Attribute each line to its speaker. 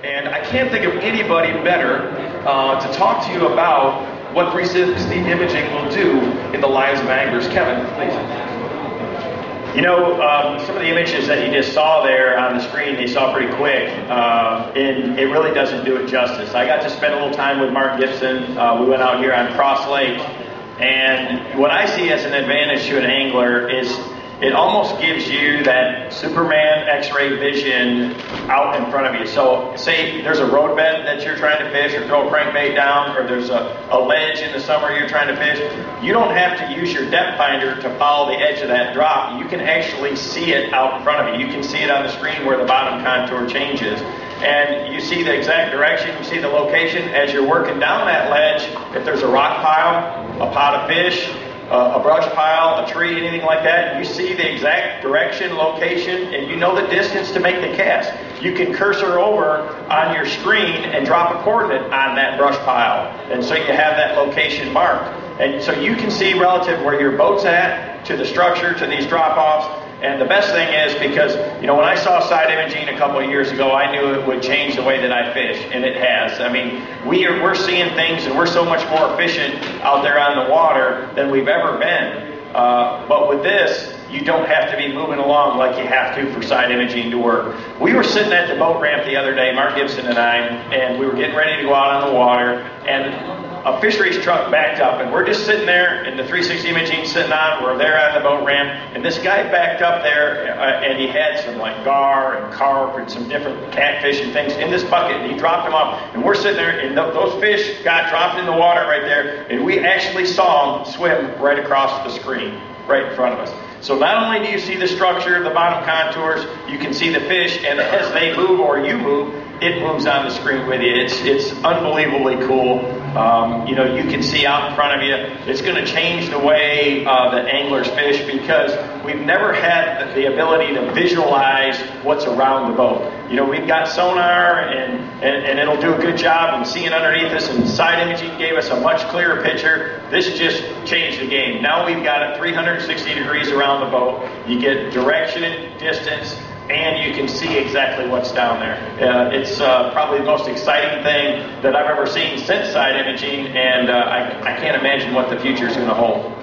Speaker 1: And I can't think of anybody better to talk to you about what 360 imaging will do in the lives of anglers. Kevin, please.
Speaker 2: You know, some of the images that you just saw there on the screen, they saw pretty quick, and it really doesn't do it justice. I got to spend a little time with Mark Gibson. We went out here on Cross Lake, and what I see as an advantage to an angler is it almost gives you that Superman X-ray vision out in front of you. So say there's a road bed that you're trying to fish or throw a crankbait down, or there's a ledge in the summer you're trying to fish. You don't have to use your depth finder to follow the edge of that drop. You can actually see it out in front of you. You can see it on the screen where the bottom contour changes. And you see the exact direction, you see the location. As you're working down that ledge, if there's a rock pile, a pot of fish, a brush pile, a tree, anything like that, you see the exact direction, location, and you know the distance to make the cast. You can cursor over on your screen and drop a coordinate on that brush pile, and so you have that location marked. And so you can see relative where your boat's at, to the structure, to these drop-offs. And the best thing is, because, you know, when I saw side imaging a couple of years ago, I knew it would change the way that I fish, and it has. I mean, we're seeing things, and we're so much more efficient out there on the water than we've ever been. But with this, you don't have to be moving along like you have to for side imaging to work. We were sitting at the boat ramp the other day, Mark Gibson and I, and we were getting ready to go out on the water, and a fisheries truck backed up, and we're just sitting there, and the 360 imaging sitting on, we're there on the boat ramp, and this guy backed up there, and he had some like gar and carp and some different catfish and things in this bucket, and he dropped them off, and we're sitting there, and those fish got dropped in the water right there, and we actually saw them swim right across the screen, right in front of us. So not only do you see the structure, the bottom contours, you can see the fish, and as they move or you move, it moves on the screen with you. It's unbelievably cool. You know, you can see out in front of you. It's going to change the way that anglers fish, because we've never had the ability to visualize what's around the boat. You know, we've got sonar, and it'll do a good job in seeing underneath us, and side imaging gave us a much clearer picture. This just changed the game. Now we've got it 360 degrees around the boat. You get direction, distance, and you can see exactly what's down there. It's probably the most exciting thing that I've ever seen since side imaging, and I can't imagine what the future is going to hold.